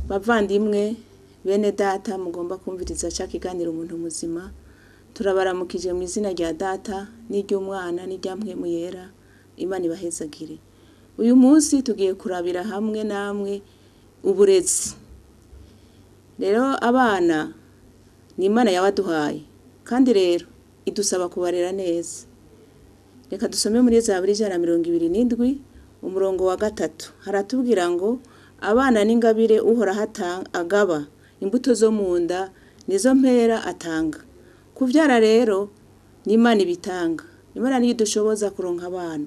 Bavandimwe bene data mugomba kumviriza ca kiganiro umuntu muzima, turabaramukije mu izina rya data n'iry'umwana n'iryampwemu yera, Imana ibahezagire. Uyu munsi tugiye kurabira hamwe namwe uburezi. Rero abana ni Imana yabaduhaye, kandi rero idusaba kubarera neza. Reka dusome muri Zaburi 127 umurongo wa 3. Haratubwira ngo abana n'ingabire uhoraho agaba, imbuto zo mu nda nizo mpera atanga. Kuvyara rero ni Imana ibitanga. Imana niyo idushoboza kuronka abana,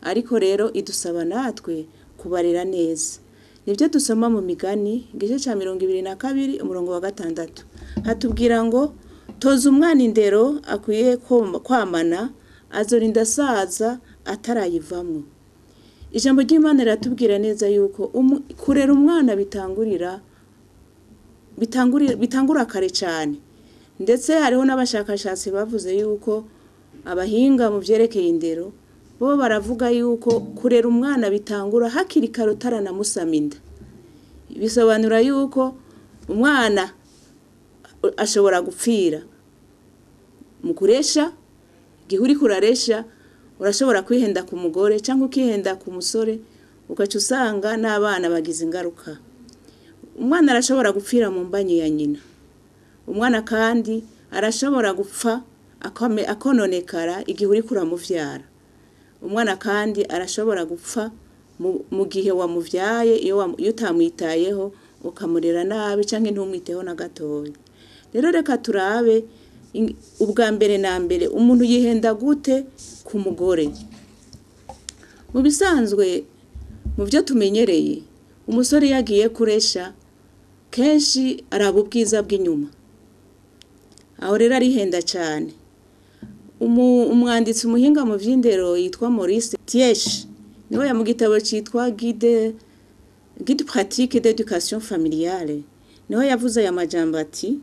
ariko rero idusaba natwe kubarera neza. Nivyo dusoma mu Migani igice ca 22 umurongo wa 6. Hatubwira ngo toza umwana indero akwiye kwamana, azorinda asaza atarayivamwo. Ijambo ry'Imana riratubwira neza yuko kurera umwana bitangura kare cyane. Ndetse hariho n'abashakashatsi bavuze yuko abahinga mu vyerekeye indero bo baravuga yuko kurera umwana bitangura hakiri kare utaranamusama inda. Bisobanura yuko umwana ashobora gupfira mu kuresha. Igihe uriko uraresha urashobora kwihenda ku mugore cyangwa ukihenda ku musore, ugaca usanga n'abana bagize ingaruka. Umwana arashobora gupfira mu mbanyi ya nyina. Umwana kandi arashobora gupfa akononekara igihe uriko uramuvyara. Umwana kandi arashobora gupfa mu gihe wamuvyaye iyo utamwitayeho ukamurera nabi canke ntumwiteho na gatoya. Rero reka turabe ubwa mbere na mbere umuntu yihenda gute ku mugore. Mu bisanzwe mu byo tumenyereye, umusore yagiye kuresha kenshi araba ubwiza bw'inyuma. Aho rero arihenda cyane. Umwanditsi umuhinga mu vy'indero yitwa Maurice Thiesch niwe mu gitabo citwa Guide pratique d'éducation familiale niho yavuze aya majambo ati: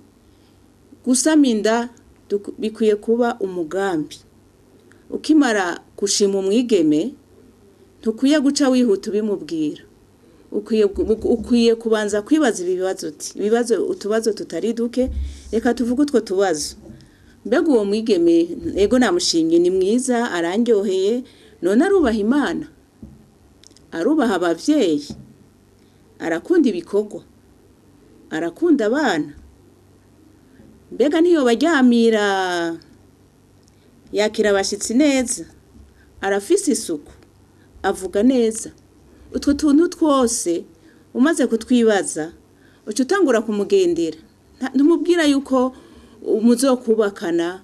gusama inda bikwiye kuba umugambi. Ukimara gushima umwigeme ntukwiye guca wihuta bimubwira. Ukwiye kubanza kwibaza utubazo tutari duke. Reka tuvuge utwo tubazo. Mbega uwo mwigeme ego namushimye, ni mwiza, arandyoheye, none arubaha Imana, arubaha abavyeyi, arakunda ibikorwa, arakunda abana, mbega ntiyo baryamira, yakira abashitsi neza, arafise isuku, avuga neza. Utwo tuntu twose umaze kutwibaza uca utangura kumugendera. Ntumubwira yuko muzokubakana,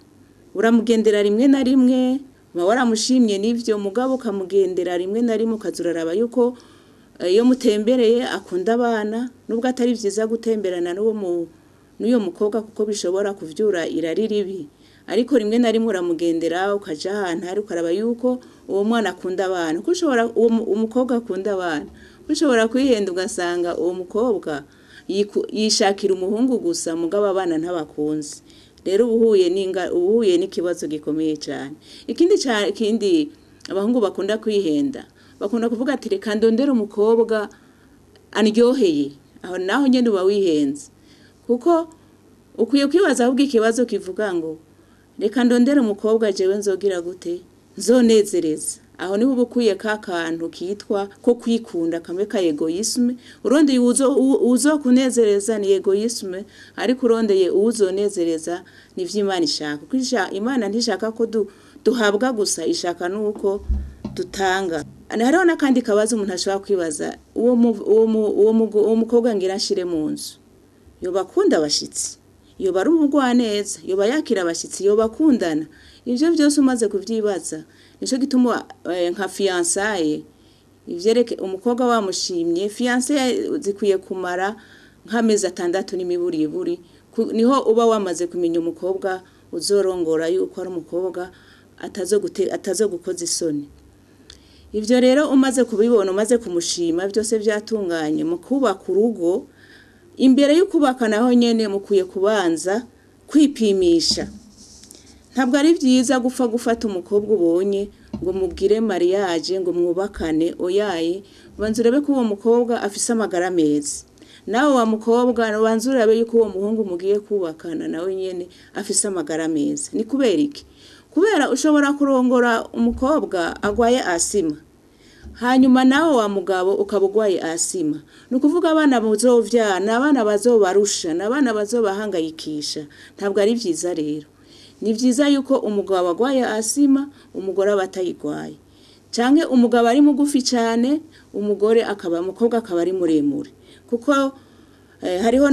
uramugendera rimwe na rimwe, waramushimye n'ivyo, mugabo ukamugendera rimwe na rimwe ukazuraraba yuko iyo mutembereye akunda abana, nubwo atari vyiza gutemberana n'uyo mukobwa kuko bishobora kuvyura irari ribi. Ariko rimwe na rimwe uramugendera ukaja ahantu hari ukaraba yuko uwo mwana akunda abana. Kushobora umukobwa akunda abana, kushobora kwihenda ugasanga uwo mukobwa yishakira umuhungu gusa, mugabo abana ntabakunze. Rero ubuhuye n'ikibazo gikomeye cyane. Ikindi abahungu bakunda kwihenda, bakunda kuvuga ati reka ndondere umukobwa andyoheye. Aho naho nyene uba wihenze, kuko ukwiye kwibaza ahubwo ikibazo kivuga ngo reka ndondere umukobwa jewe nzogira gute, nzonezereza. Aho niho ubukwiye ka kantu kitwa ko kwikunda, kamwe ka egoisme. Urondeye uzokunezereza ni egoisme, ariko urondeye uzonezereza ni vy'Imana ishaka. Kwisha Imana ntishaka ko duhabwa gusa, ishaka nuko dutanga. Hariho n'akandi kabazo umuntu ashobora kwibaza, uwo mukobwa ngira nshire mu nzu, yoba akunda abashitsi, yoba ari umugwaneza, yoba yakira abashitsi, yoba akundana. Ivyo vyose umaze kuvyibaza, nico gituma nka fiançailles ivyereke umukobwa wamushimye, fiançailles zikwiye kumara nk'amezi 6 n'imiburiburi, niho uba wamaze kumenya umukobwa uzorongora yuko ari umukobwa atazo gukoza isoni. Ivyo rero umaze kubibona, umaze kumushima, byose byatunganye mu kubaka urugo. Imbere y'ukubaka naho nyene mukwiye kubanza kwipimisha. Ntabwo ari byiza gufata umukobwa ubonye ngo mubwire mariage ngo mwubakane. Oyaye banze urebe ko uwo mukobwa afise amagara meza, nawe wa mukobwa banzura abe yuko uwo muhungu mugiye kubakana nawe nyene afise amagara meza. Ni kubera iki? Kubera ushobora kurongora umukobwa agwaye asima, hanyuma nawe wa mugabo ukabugwaye asima. Nukuvuga abana muzovyana, abana bazobarusha, n'abana bazobahangayikisha. Ntabwo ari vyiza rero. Ni vyiza yuko umugabo agwaye asima, umugore abatayigwaye. Canke umugabo ari mugufi cyane, umugore umukobwa akaba ari muremure. Kuko hariho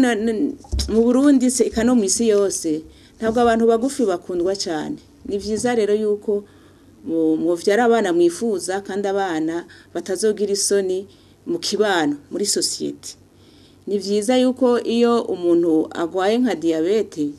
mu Burundi se ikano mu isi yose ntabwo abantu bagufi bakundwa cyane. Ni vyiza rero yuko muvyara abana mwifuza kandi abana batazogira isoni mu kibano muri society. Ni vyiza yuko iyo umuntu agwaye nka diabete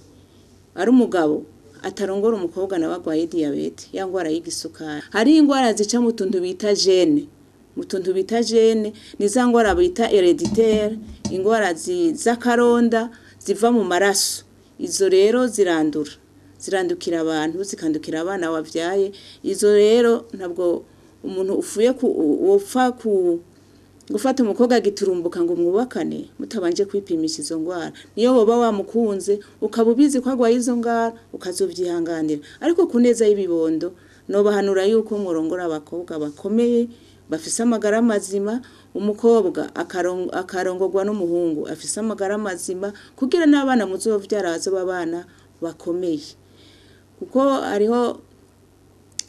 ari umugabo atarongora umukobwa nawe agwaye diabete yangwara y'igisukari. Hari ingwara zica mu tuntu bita gene. Mu tuntu bita gene ni za ngwara bita hereditaire, ingwara z'akaronda ziva mu maraso. Izo rero zirandukira abantu, zikandukira abana wavyaye. Izo rero ntabwo umuntu ufuye gufata umukobwa giturumbuka ngo mwubakane mutabanje kwipimisha izo ngwara. Niyo woba wamukunze ukabubizi ko agwaye izo ngwara ukazovyihanganira. Ariko kuneza y'ibibondo no bahanura yuko murongora abakobwa bakomeye bafise amagara mazima, umukobwa akarongorwa n'umuhungu afise amagara mazima kugira n'abana muzovyara bazobabana bakomeye. Kuko hari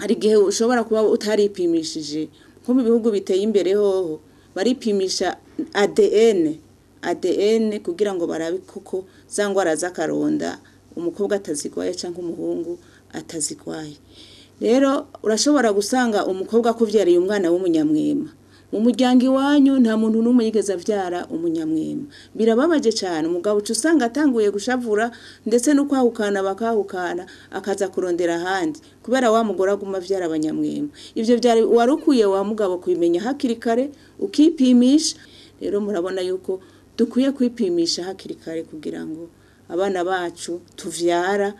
igihe ushobora kuba utaripimishije nko mu bihugu biteye imbere hoho baripimisha ADN kugira ngo barabe koko za ngwara z'akaronda umukobwa atazigwaye cyangwa umuhungu atazigwaye. Rero urashobora gusanga umukobwa kuvyariye umwana w'umunyamwema. Mu muryango iwanyu nta muntu n'umwe yigeze avyara umunyamwema. Birababaje cyane umugabo usanga atanguye gushavura ndetse no kwahukana bakahukana akaza kurondera ahandi kubera wa mugore aguma avyara abanyamwema. Ivyo byari warukuye wa mugabo kubimenya hakiri kare ukipimisha. Rero murabona yuko dukwiye kwipimisha hakiri kare kugira ngo abana bacu tuvyara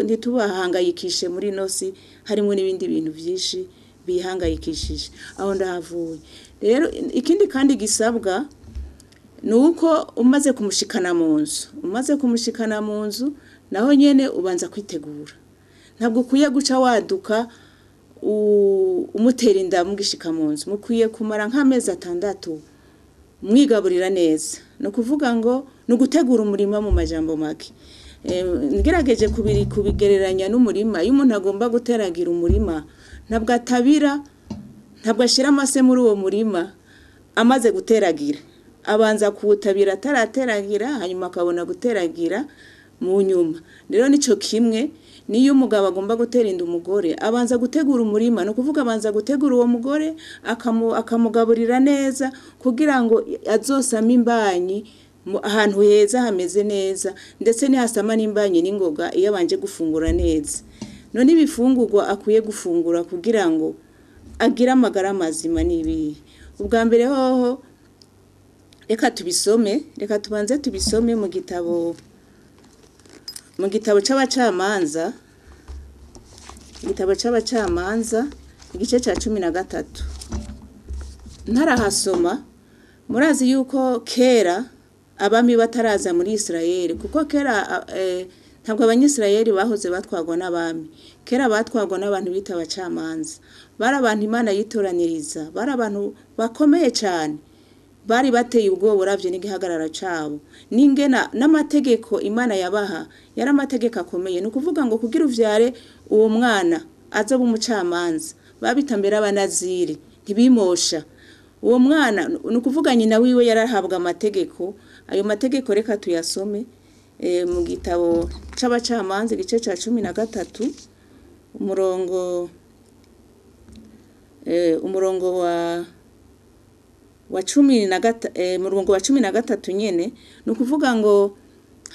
ntitubahangayikishe muri nosi harimo n'ibindi bintu byinshi bihangayikishije aho ndahavuye. Rero ikindi kandi gisabwa nuko umaze kumushikana mu nzu naho nyene ubanza kwitegura. Ntabwo kuye guca waduka umutera inda mugishika mu nzu. Mukwiye kumara nk'amezi 6 mwigaburira neza. No kuvuga ngo no gutegura umurima mu majambo make. Ngerageje kubigereranya n'umurima. Iyo umuntu agomba guteragira umurima ntabwo atabira, ntabwo ashira amase muri uwo murima amaze guteragira. Abanza kuwutabira atarateragira hanyuma akabona guteragira mu nyuma. Rero nico kimwe niyo umugabo agomba gutera inda umugore abanza gutegura umurima. No kuvuga abanza gutegura uwo mugore akamugaburira neza kugira ngo azosame imbanyi ahantu heza hameze neza ndetse nihasama n'imbanyi n'ingoga iyo abanje gufungura neza. None ibifungurwa akwiye gufungura kugira ngo agira amagara mazima nibi. Ubwa mbere hoho reka tubanze tubisome mu gitabo c'abacamanza, igice ca 13. Ntarahasoma murazi yuko kera abami bataraza muri Israeli, kuko kera ntabwo abanyisirayeli bahoze batwagwa n'abami. Kera batwagwa n'abantu bita abacamanza. Bari abantu Imana yitoraniriza, bari abantu bakomeye cyane. Bari bateye ubwoba uravye n'igihagarara cabo. Ningena n'amategeko Imana yabaha yari amategeko akomeye. No kuvuga ngo kugira uvyare uwo mwana azoba umucamanza babitambera abanaziri ntibimosha. Uwo mwana no kuvuga nyina wiwe yarahabwa amategeko. Ayo mategeko reka tuyasome mu gitabo c'abacamanza igice ca 13 umurongo wa 13 nyene. No kuvuga ngo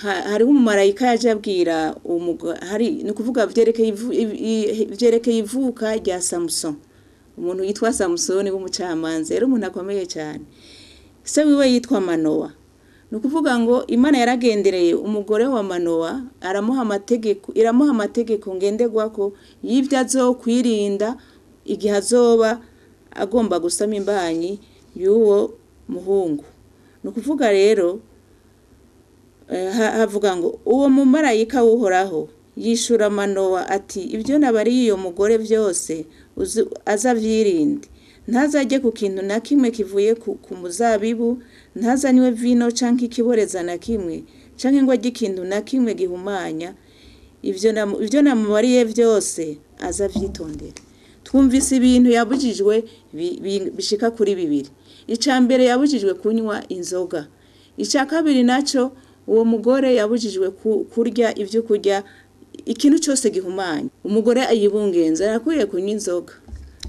hari umumarayika yaje abwira no kuvuga vyerekeye ivuka rya Samson. Umuntu yitwa Samson w'umucamanza rero umuntu akomeye cyane. Se wiwe yitwa Manoa. No kuvuga ngo Imana yaragendereye umugore wa Manoa iramuha amategeko ngenderwako y'ivyo azokwirinda igihe azoba agomba gusama imbanyi y'uwo muhungu ni ukuvuga rero havuga ngo uwo mumarayika w'uhoraho yishura Manowa ati ibyo nabariye iyo mugore byose azavyirinde, ntazajye ku kintu na kimwe kivuye ku muzabibu, ntazanywe vino canke ikiboreza na kimwe canke ngo ajye ikintu na kimwe gihumanya, ibyo namubariye byose azavyitondera. Twumvise ibintu yabujijwe bishika kuri 2. Ica mbere yabujijwe kunywa inzoga, ica kabiri naco uwo mugore yabujijwe kurya ivyo kurya ikintu cyose gihumanya. Umugore ayibungenza arakwiye kunywa inzoga.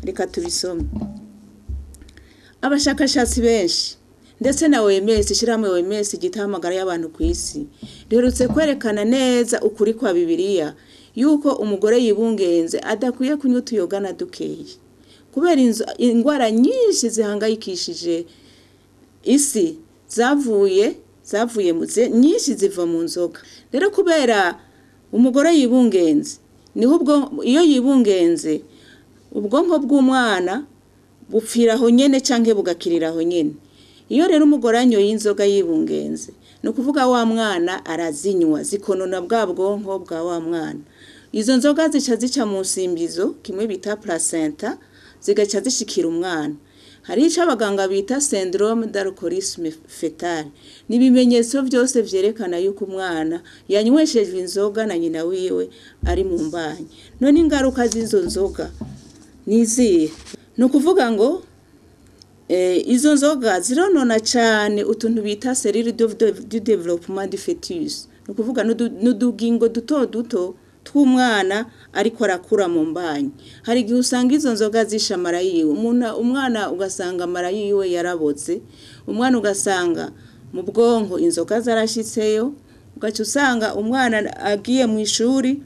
Reka tubisome. Abashakashatsi benshi ndetse na OMS ishiramwe OMS gitamagara y'abantu ku isi rerutse kwerekana neza ukuri kwa Bibiliya yuko umugore yibungenze adakwiye kunywa utuyoga na dukeyi, kubera ingwara nyinshi zihangayikishije isi zavuye nyinshi ziva mu nzoga. Rero kubera umugore yibungenze niho iyo yibungenze ubwonko bw'umwana bupfiraho nyene canke bugakiriraho nyene. Iyo rero umugore anyoye inzoga yibungenze no kuvuga wa mwana arazinywa zikonona bwa bwonko bwa wa mwana. Izo nzoga zica mu nsimbizo kimwe bita placenta zigaca zishikira umwana. Hari ico abaganga bita syndrome d'alcoolisme fetal. Ni bimenyetso byose vyerekana yuko umwana yanyweshejwe inzoga na nyina wiwe ari mu mbanyi. None ingaruka z'izo nzoga nizihe? No kuvuga ngo izo nzoga zironona cyane utuntu bita cellule du développement du fœtus. No kuvuga n'udugingo duto tw'umwana ariko arakura mu mbanyi. Hari igihe usanga izo nzoga zisha amara yiwe, umwana ugasanga amara yiwe yaraboze, umwana ugasanga mu bwonko inzoga zarashitseyo, ugaca usanga umwana agiye mu ishuri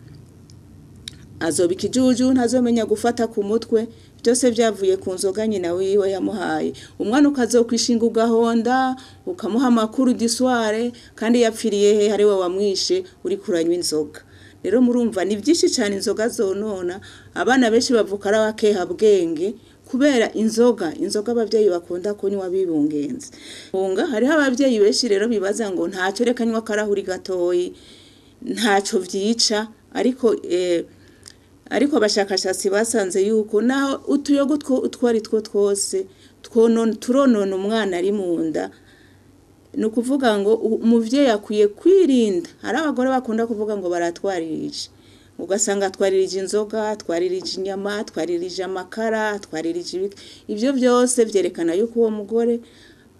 azoba ikijuju ntazomenya gufata ku mutwe, byose byavuye ku nzoga nyina wiwe yamuhaye. Umwana ukazokwishinga ugahonda ukamuha amakuru disware kandi yapfiriye he hari we wamwishe uri kuranywa inzoga. Rero murumva ni byinshi cyane inzoga zonona. Abana benshi bavuka ari abakeha bwenge kubera inzoga abavyeyi bakunda kunywa bibungenze. Hariho abavyeyi benshi rero bibaza ngo ntacyo reka nywa karahuri gatoyi ntacyo vyica, ariko abashakashatsi basanze yuko naho utuyogo utwari twose turonona umwana ari mu nda. Ni ukuvuga ngo umuvyeyi akwiye kwirinda. Hari abagore bakunda kuvuga ngo baratwaririje, ugasanga atwaririje inzoga, atwaririje inyama, atwaririje amakara, atwaririje ibyo byose vyerekana yuko uwo mugore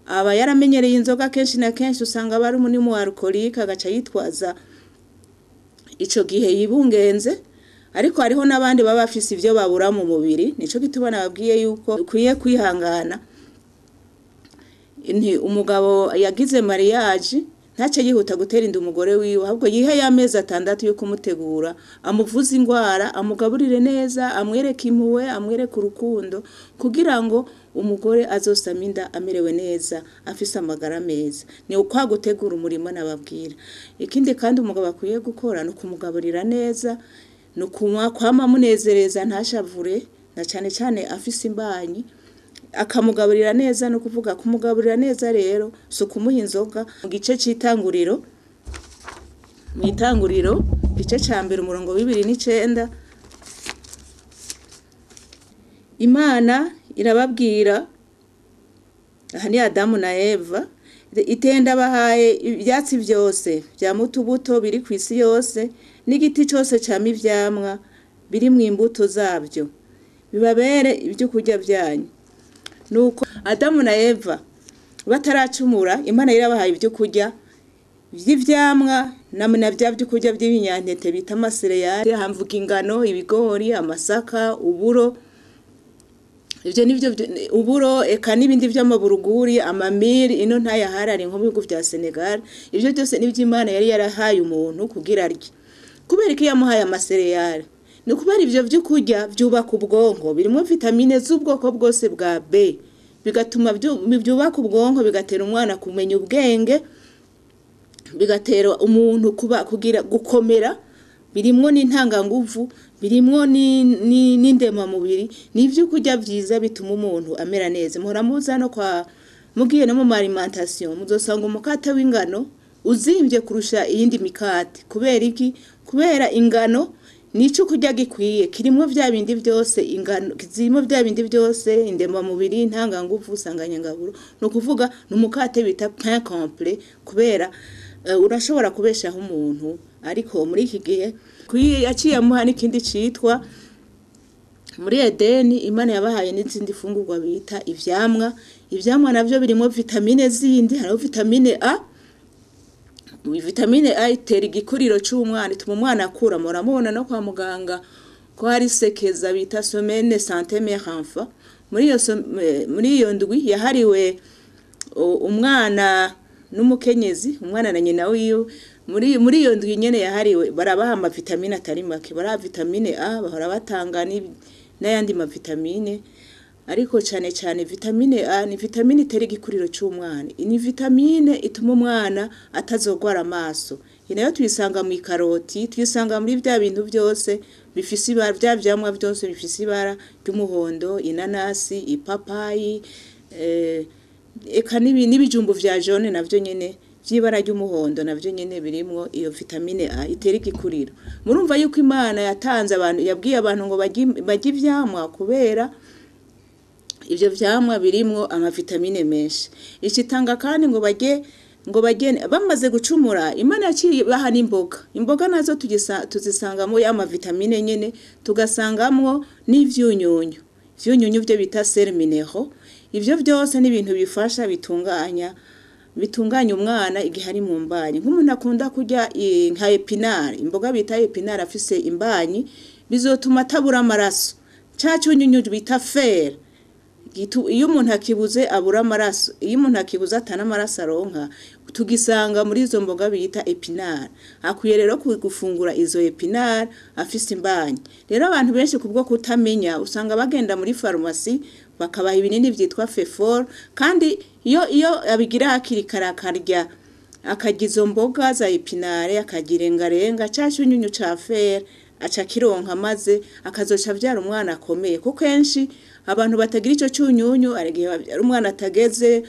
aba yaramenyereye inzoga kenshi na kenshi. Usanga bari umuntu alcoolique agaca yitwaza ico gihe yibungenze. Ariko hariho n'abandi baba bafise ivyo babura mu mubiri. Nico gituma nababwiye yuko ukwiye kwihangana. Umugabo yagize mariage ntace yihuta gutera inda umugore wiwe, ahubwo yihe y'amezi 6 yo kumutegura, amuvuza ingwara, amugaburire neza, amwereke impuwe, amwereke urukundo, kugira ngo umugore azosama inda amerewe neza afise amagara meza. Ni ukwa gutegura umurimo nababwira. Ikindi kandi umugabo akwiye gukora no kumugaburira neza, no kunywa kwama munezereza ntashavure, na cyane afise imbanyi akamugaburira neza. No kuvuga kumugaburira neza rero so kumuha inzoga. Mu gice cy'itanguriro, gice ca mbere umurongo 2:9 Imana irababwira, aha ni Adamu na Eva, itenda bahaye ibyatsi byose bya mutubuto biri ku isi yose n'igiti cyose cyama ivyamwa biri mu imbuto zabyo bibabere ibyo kurya byanyu. Nuko Adamu na Eva bataracumura, Imana irabahaye ibyo kurya by'ivyamwa na bya byo kurya by'ibinyantete bita amasereyali, hamvuga ingano, ibigori, amasaka, uburo. Ivyo nivyo uburo eka n'ibindi vy'amaburuguri, amamiri ino ntayaharari nko mu bihugu vya Senegal. Ivyo byose nivyo Imana yari yarahaye umuntu kugira arye. Kubera ko yamuhaye amasereyali, ni kubera ivyo byo kurya byubaka ubwonko, birimo vitamine z'ubwoko bwose bwa B, bigatuma byubaka ubwonko, bigatera umwana kumenya ubwenge, bigatera umuntu kugira gukomera, birimo n'intanganguvu, birimo n'indema mubiri. Nivyo kurya byiza bituma umuntu amera neza. Muhora muza no mugiye no mu alimentation muzosanga umukate w'ingano uzimbye kurusha iyindi mikate kubera iki kubera ingano nico kurya gikwiye kirimo vya bindi byose ingano kizimo vya bindi byose indema mubiri ntanga ngufu usanganya ngaburo no kuvuga numukate bita pain complet kubera urashobora kubeshaho umuntu ariko muri iki gihe kwiye yaciye amuha n'ikindi citwa muri Edeni Imana yabahaye n'izindi fungurwa bita ivyamwa navyo birimo vitamine zindi hariho vitamine A. Vitamine A itera igikuriro cy'umwana ituma umwana akura muramubona no kwa muganga ko hari sekeza bita semaine santé mère enfant muri iyo ndwi yahariwe umwana n'umukenyezi umwana na nyina wiyo muri iyo ndwi nyene yahariwe barabaha ama vitamine atari make bara vitamine A bahora batanga n'ayandi ma vitamine ariko cyane vitamine A ni vitamine itera igikuriro cy'umwana ni vitamine ituma umwana atazogwara amaso inayo tuyisanga mu karoti tuyisanga muri bya bintu byose bifise ibara bya vyamwa byose bifise ibara ry'umuhondo inanasi ipapayi eka n'ibijumbu vya jaune navyo nyene vy'ibara ry'umuhondo navyo nyene birimwo iyo vitamine A itera igikuriro murumva yuko Imana yatanze abantu yabwiye abantu ngo bajye ivyamwa kubera ivyo vyamwa birimwo ama vitamine menshi icitanga kandi ngo bagene bamaze gucumura Imana yaciye baha imboga nazo tuzisangamo ama vitamine nyene tugasangamwo n'ivyunyunyu byo bita sel minéraux ivyo byose ni ibintu bifasha bitunganya umwana igihe ari mu mbanyi nk'umuntu akunda kurya nka epinari imboga bita epinari afise imbanyi bizotuma atabura amaraso cacunyunyu bita fer iyo umuntu akibuze abura amaraso iyo umuntu akibuze atana amaraso aronka tugisanga muri izo mboga bita epinari akwiye rero gufungura izo epinari afise imbanyi rero abantu benshi kubwo kutamenya usanga bagenda muri farumasi bakabaha ibinini vyitwa fefor kandi iyo abigira hakiri karakarya akagizo mboga za epinari akagirengarenga cacunyunyu ca fer aca kironka maze akazoca vyara umwana akomeye kuko kenshi abantu batagira ico cyunyunyu arigihe bavyara umwana atageze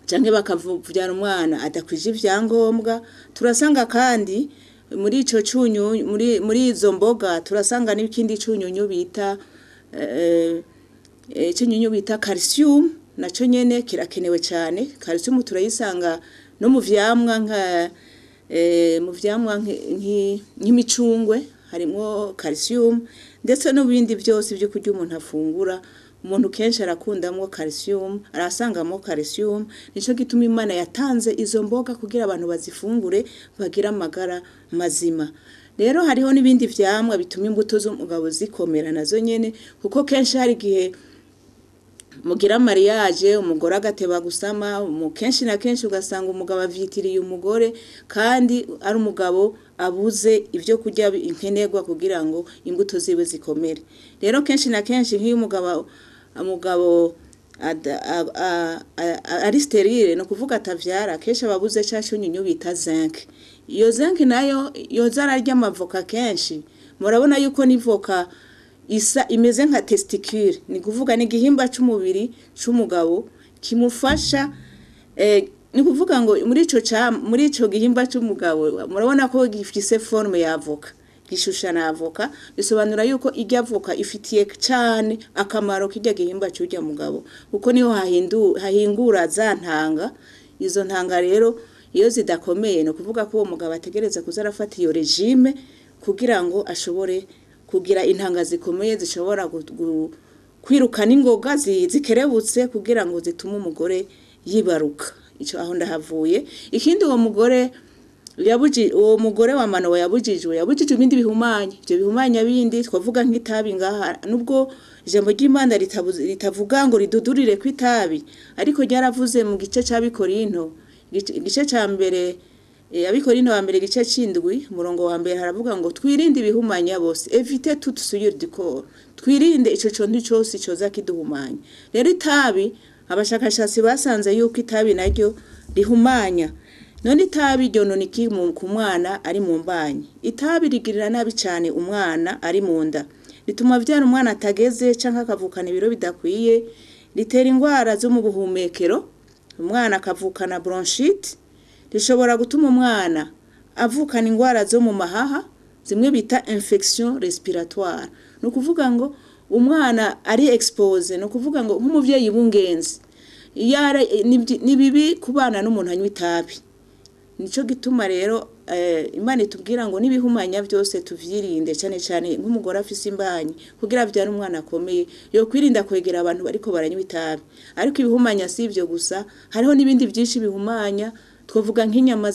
canke bakavuvyara umwana adakwije ivyangombwa turasanga kandi muri ico cyunyunyu muri izo mboga turasanga n'ikindi cyunyunyu bita cyunyunyu bita calcium naco nyene kirakenewe cyane calcium turayisanga no mu vyamwa nk'imicungwe harimo calcium ndetse no bindi byose byo kurya umuntu afungura umuntu kenshi arakundamwo calcium arasangamo calcium nico gituma Imana yatanze izo mboga kugira abantu bazifungure bagira amagara mazima rero hariho n'ibindi vyamwa bituma imbuto z'umugabo zikomera nazo nyene kuko kenshi hari gihe mugira mariage umugore agateba gusama kenshi na kenshi ugasanga umugabo avyitiriye umugore kandi ari umugabo abuze ivyo kurya inkenerwa kugira ngo imbuto ziwe zikomere rero kenshi na kenshi nk'iyo umugabo ari sterile no kuvuga atavyara kenshi ababuze cacunyunyu bita zinc iyo zinc nayo yoza ararya amavoka kenshi murabona yuko nivoka isa imeze nka testicule ni kuvuga ni gihimba c'umubiri c'umugabo kimufasha ni kuvuga ngo muri ico gihimba c'umugabo murabona ko gifise forme ya avoka gishushana avoka bisobanura yuko irya avoka ifitiye cyane akamaro kijya gihimba cy'ujya mugabo kuko niho hahingura za ntanga izo ntanga rero iyo zidakomeye no kuvuga ko uwo mugabo ategereza kuzarafata iyo regime kugira ngo ashobore kugira intanga zikomeye zishobora kwirukana ingoga zikerebutse kugira ngo zitume umugore yibaruka ico aho ndahavuye ikindi uwo mugore wa Manowa yabujijwe ibindi bihumanya ibyo bihumanya bindi twavuga nk'itabi ngaha nubwo ijambo ry'Imana ritavuga ngo ridudurire kw'itabi ariko ryaravuze mu gice c'Abikorinto igice ca mbere Abikorinto wa mbere gice c'indwi murongo wa mbere haravuga ngo twirinde ibihumanya bose éviter toute souillure du corps twirinde ico contu cyose coza kiduhumanya rero itabi abashakashatsi basanze yuko itabi naryo rihumanya none itabi ryo noniki ku mwana ari mu mbanyi itabi rigirira nabi cyane umwana ari mu nda bituma vyara umwana atageze canka akavukana ibiro bidakwiye ritera indwara zo mu buhumekero, umwana akavukana bronchite, rishobora gutuma umwana avukana indwara zo mu mahaha zimwe bita infection respiratoire. No kuvuga ngo umwana ari expose, no kuvuga ngo nk'umuvyeyi bungenzi ni bibi kubana n'umuntu anywa itabi. Nico gituma rero Imana itubwira ngo nibihumanya byose tuvyirinde, cyane cyane nk'umugore afise imbanyi kugira avyara umwana akomeye yo kwirinda kwegera abantu bariko baranywa itabi. Ariko ibihumanya si ivyo gusa, hariho nibindi byinshi bihumanya, twovuga nk'inyama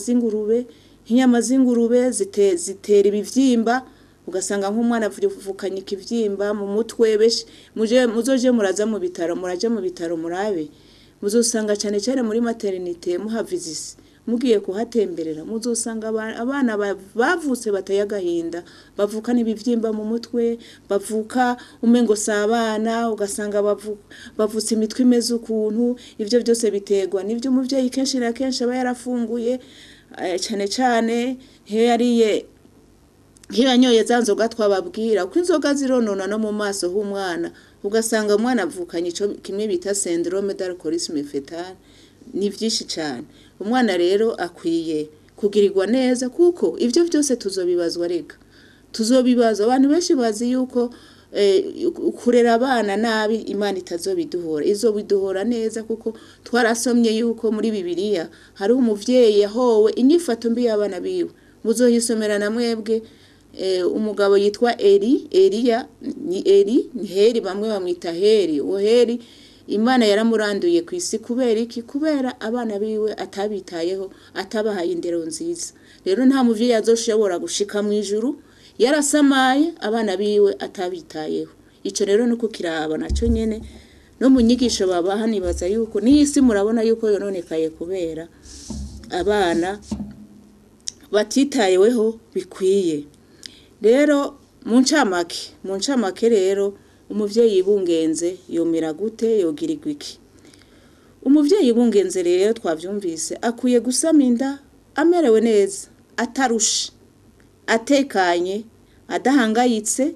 z'ingurube zitera ibivyimba, ugasanga nk'umwana avukanye ikivyimba mu mutwe. Beshi muzoje muraja mu bitaro murabe, muzosanga cyane cyane muri maternité muhavizisi, mugiye kuhatemberera muzosanga abana bavutse bateye agahinda, bavuka n'ibivyimba mu mutwe, bavuka umengo sabana, ugasanga bavutse imitwe imeze ukuntu. Ivyo byose biterwa n'ivyo umuvyeyi kenshi na kenshi aba yarafunguye, cyane cyane hiyo yanyoye za nzoga twababwira ko inzoga zironona no mu maso h'umwana, ugasanga umwana avukanye ico kimwe bita syndrome d'alcoolisme fetal. Ni vyinshi cyane. Umwana rero akwiye kugirirwa neza, kuko ivyo byose tuzobibazwa. Abantu benshi bazi yuko kurera abana nabi Imana itazobiduhora, izobiduhora neza, kuko twarasomye yuko muri Bibiliya hari umuvyeyi yahowe inyifato mbi y'abana biwe. Muzohisomera na mwebwe. Umugabo yitwa Eliya, ni Heri, bamwe bamwita Heri. Uwo Heri Imana yaramuranduye ku isi kubera iki? Kubera abana biwe atabitayeho, atabahaye indero nziza. Rero nta muvyeyi azoshobora gushika mu ijuru yarasamaye abana biwe atabitayeho. Ico rero nuko kiraba naco nyene no mu nyigisho babaha, nibaza yuko n'isi murabona yuko yononekaye kubera abana batitayeweho bikwiye. Rero mu ncamake rero umuvyeyi bungenze yomera gute, yogirirwa iki? Umuvyeyi bungenze rero twavyumvise akwiye gusama inda amerewe neza, atarusha, atekanye, adahangayitse,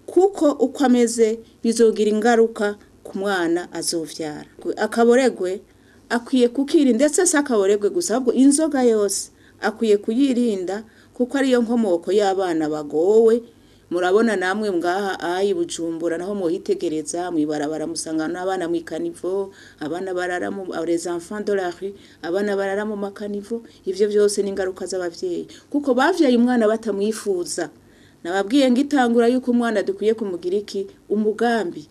kuko uko ameze bizogira ingaruka ku mwana azovyara. Akaboregwe akwiye kukirinda, ndetse si akaboregwe gusa, ahubwo inzoga yose akwiye kuyirinda, kuko ariyo nkomoko y'abana bagowe. Murabona namwe ngaha ayi Bujumbura naho muhitegereza mwibarabara musanga n'abana mwikanivo, abana barara mu les enfants de la rue, abana barara mu makanivo. Ivyo byose ni ingaruka z'abavyeyi, kuko bavyaye umwana batamwifuza. Nababwiye ngitangura yuko umwana dukwiye kumugira iki? Umugambi.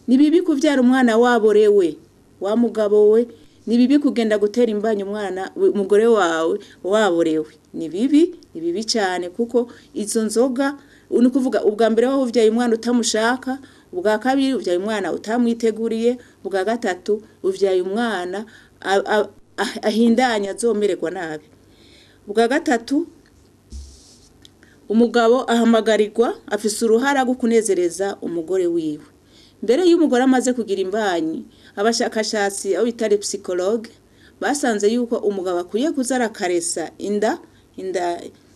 Ni bibi kuvyara umwana waborewe, wa mugabo we. Ni bibi kugenda gutera imbanyi umwana umugore wawe waborewe. Ni bibi cyane, kuko izo nzoga uni kuvuga ubwa mbere waho uvyaye umwana utamushaka, ubwa kabiri uvyaye umwana utamwiteguriye, ubwa gatatu uvyaye umwana ahindanya azomererwa nabi. Ubwa gatatu umugabo ahamagarirwa afise uruhara rwo kunezereza umugore wiwe. Mbere y'umugore amaze kugira imbanyi, abashakashatsi abo bitare psychologue basanze yuko umugabo akwiye kuzara karesa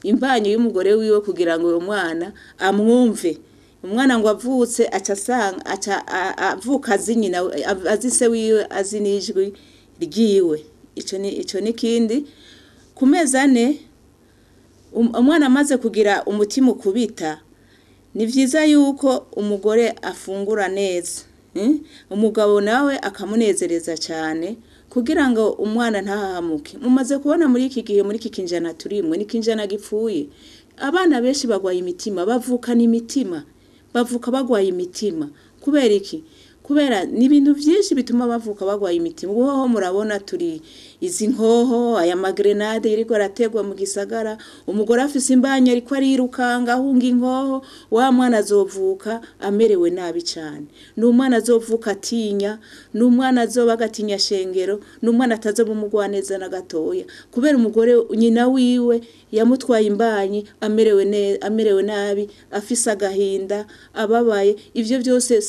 imbanyi y'umugore wiwe kugira ngo uwo mwana amwumve. Umwana ngo avutse avuka azi nyina, azi se wiwe, azi n'ijwi ryiwe. Ico ni kindi. Ku mezi 4 umwana amaze kugira umutima ukubita, ni vyiza yuko umugore afungura neza, umugabo nawe akamunezereza cyane, kugira ngo umwana ntahamuke. Mumaze kubona muri iki gihe, muri iki kinjana turimwe, ni kinjana gipfuye. Abana benshi bagwaye imitima, bavuka bagwaye imitima. Kubera iki? Kubera ni ibintu byinshi bituma bavuka bagwaye imitima. Ubuhoho murabona turi izi nkoho, aya magrenade yiriko arategwa mu gisagara, umugore afise imbanya ariko arirukanga ahunga inkoho, wa mwana azovuka amerewe nabi cyane. N'umwana azovuka atinya, n'umwana azoba gatinya shengero, n'umwana atazoba umugwaneza na gatoya, kubera umugore nyina wiwe yamutwaye imbanyi amerewe nabi, afise agahinda, ababaye. Ivyo byose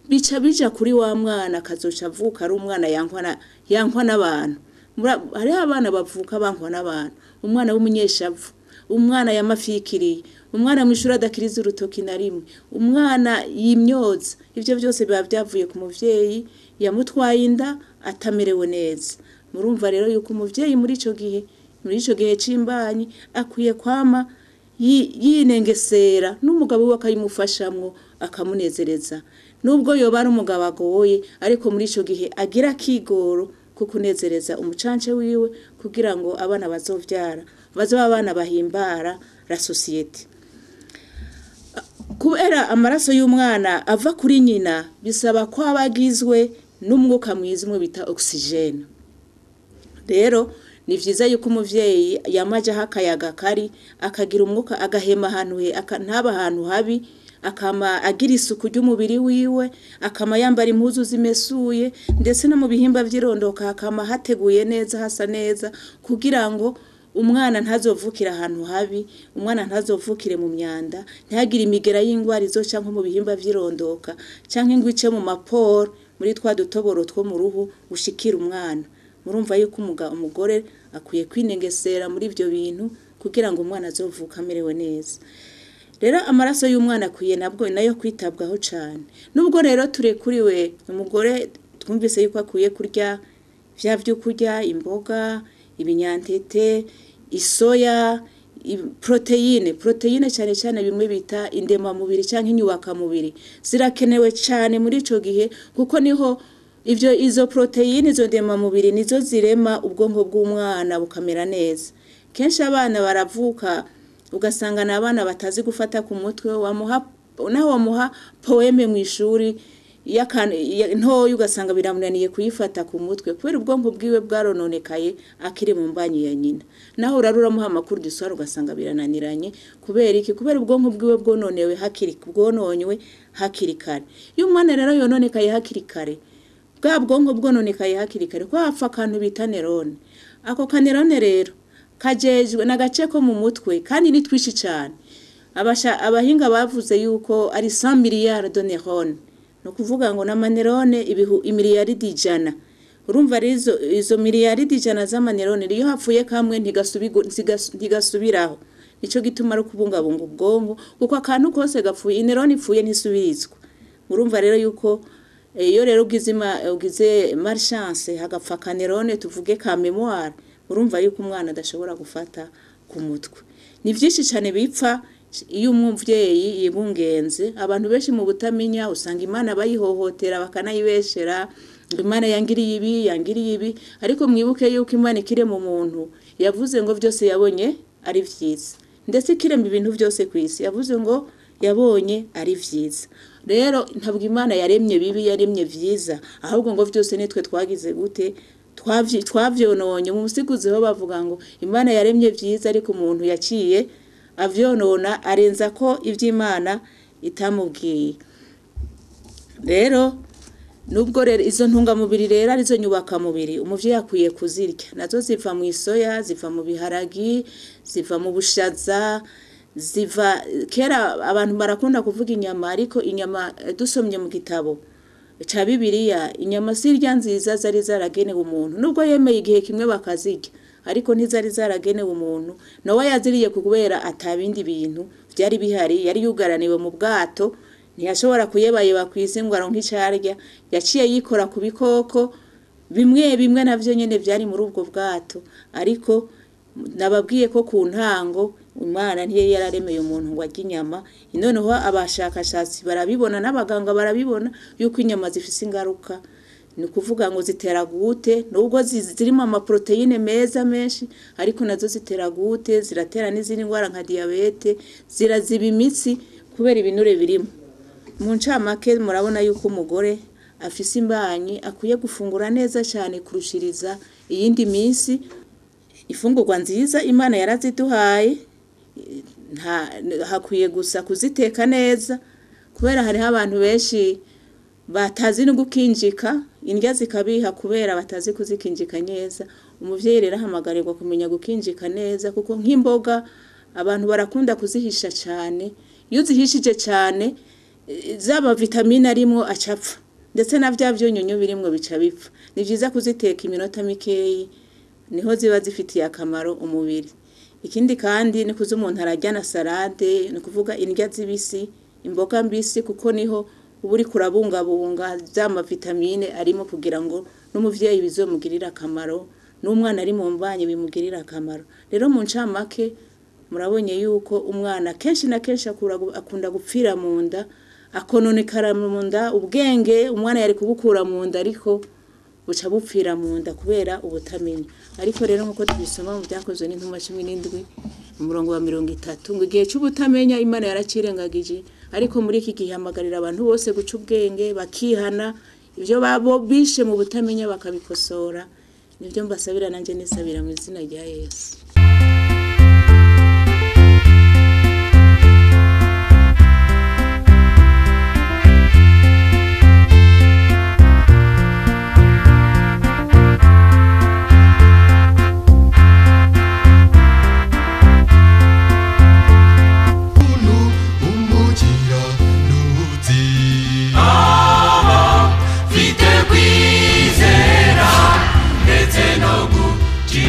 bica bija kuri wa mwana kazoca avuka ari umwana yankwa n'abantu. Hari abana bavuka bankwa n'abantu, umwana w'umunyeshavu, umwana yamafikiriye, umwana mw'ishuri adakiriza urutoki na rimwe, umwana yimyoza, ivyo byose biba byavuye ku muvyeyi yamutwaye inda atamerewe neza. Murumva rero yuko umuvyeyi muri ico gihe c'imbanyi akwiye kwama yinengesera n'umugabo we akayimufashamwo akamunezereza, nubwo yoba ari umugabo agoye, ariko muri ico gihe agira kigoro kukunezereza umucance wiwe kugira ngo abana bazovyara bazoba abana bahimbara la societe. Kubera amaraso y'umwana ava kuri nyina bisaba ko abagizwe n'umwuka mwiza umwe bita oxygene. Rero ni vyiza yuko umuvyeyi yamaje hakayaga kari akagira umwuka agahema ahantu ntaba ahantu habi, akama agira isuku ry'umubiri wiwe, akama yambara impuzu zimesuye, ndetse no mu bihimba vy'irondoka akama hateguye neza hasa neza kugira ngo umwana ntazovukira ahantu habi, umwana ntazovukire mu myanda, ntihagire imigera y'ingwara izoca nko mu bihimba vy'irondoka canke ngo ice mu maporo muri twa dutoboro two mu ruhu gushikira umwana. Murumva yuko umugore akwiye kwinengesera muri ivyo bintu kugira ngo umwana azovuka amerewe neza. Rero amaraso y'umwana akwiye nabwo nayo kwitabwaho cane. Nubwo rero turekuriwe umugore twumvise yuko akwiye kurya vyo kurya imboga, ibinyantete, isoya, proteine cyane cyane bimwe bita indema mubiri canke inyubaka mubiri zirakenewe cane muri ico gihe, kuko niho izo proteine izo ndema mubiri nizo zirema ubwonko bw'umwana bukamera neza. Kenshi abana baravuka ugasanga n'abana batazi gufata ku mutwe, wamuha poeme mw'ishuri ntoya ugasanga biramunaniye kuyifata ku mutwe kubera ubwonko bwiwe bwarononekaye akiri mu mbanyi ya nyina. Naho uraruramuha amakuru duswara ugasanga birananiranye kubera iki? Kubera ubwonko bwiwe bwononywe hakiri kare. Iyo umwana rero yononekaye hakiri kare, bwa bwonko bwononekaye hakiri kare, ko hapfa akantu bita nerone. Ako kanerone rero kajejwe n'agace ko mu mutwe kandi ni twishi cyane. Abahinga bavuze yuko ari 100 miliyari de neurones, no kuvuga ngo n'amanerone imiliyaridi ijana. Urumva izo miliyaridi ijana z'amanerone iyo hapfuye kamwe ntigasubiraho. Nico gituma ari kubungabunga ubwonko, kuko akantu kose gapfuye inerone ipfuye ntisubirizwa. Urumva rero yuko iyo rero ugize malchance hagapfa kanerone tuvuge ka memoire, urumva yuko umwana adashobora gufata ku mutwe. Ni vyinshi cyane bipfa iyo umuvyeyi yibungenze. Abantu benshi mu butamenya usanga Imana bayihohotera bakanayibeshera, Imana yangiriye ibi, ariko mwibuke yuko Imana ikire mu muntu yavuze ngo vyose yabonye ari vyiza, ndetse kiremba ibintu vyose kwisi yavuze ngo yabonye ari vyiza. Rero ntabwo Imana yaremye bibi, yaremye vyiza, ahubwo ngo vyose nitwe twagize gute twavyononye. Mu musiguzi ho bavuga ngo Imana yaremye vyiza, ariko umuntu yaciye avyonona arenza ko ivy'Imana itamubwiye. Rero nubwo rero izo ntungamubiri rero arizo nyubaka mubiri umuvyeyi akwiye kuzirya, nazo ziva mu isoya, ziva mu biharagi, ziva mu bushaza, ziva kera abantu barakunda kuvuga inyama, ariko inyama dusomye mu gitabo ca Bibiliya inyama sirya nziza zari zaragenewe umuntu, nubwo yemeye igihe kimwe bakazirya, ariko ntizari zaragenewe umuntu. Nowa yaziriye kubera atabindi bintu byari bihari, yari yugaraniwe mu bwato, ntiyashobora kuyebayeba kwisi ngo aronke icarya, yaciye yikora ku bikoko bimwe navyo nyene vyari muri ubwo bwato. Ariko nababwiye ko ku ntango Imana ntiyari yararemeye umuntu ngo arye inyama. Noneho abashakashatsi barabibona n'abaganga barabibona yuko inyama zifise ingaruka, ni kuvuga ngo zitera gute, nubwo zirimo amaproteine meza menshi, ariko nazo zitera gute, ziratera n'izindi ngwara nka diabete, ziraziba imitsi kubera ibinure birimo. Mu ncamake murabona yuko umugore afise imbanyi akwiye gufungura neza cyane kurushiriza iyindi minsi. Ifungurwa nziza Imana yaraziduhaye, hakwiye gusa kuziteka neza, kubera hariho abantu benshi batazi no gukinjika indya zikabiha kubera batazi kuzikinjika neza. Umuvyeyi rero ahamagarirwa kumenya gukinjika neza, kuko nk'imboga abantu barakunda kuzihisha cyane. Iyo zihishije cyane zaba vitamine arimwo acapfa, ndetse na vya vyunyunyu birimwo bica bipfa. Ni vyiza kuziteka iminota mikeyi, niho ziba zifitiye akamaro umubiri. ikindi kandi ni kuza umuntu arajya na salade, ni kuvuga indya zibisi, imboga mbisi, kuko niho uba uri kurabungabunga za mavitamine arimo kugira ngo n'umuvyeyi bizomugirira akamaro, n'umwana ari mu mbanye bimugirira akamaro. Rero mu ncamake murabonye yuko umwana kenshi na kenshi akunda gupfira mu nda, akononekara mu nda, ubwenge umwana yari kubukura mu nda ariko buca bupfira mu nda kubera ubutamenya. Ariko rero nkuko tubisoma mu byakozwe n'intumwa 17 umurongo wa 30 ngo igihe cy'ubutamenya Imana yaracirengagije, ariko muri iki gihe hamagarira abantu bose guca ubwenge bakihana ibyo babo bishe mu butamenya bakabikosora. Nibyo mbasabira nanje nisabira mu izina rya Yesu.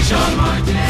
Shama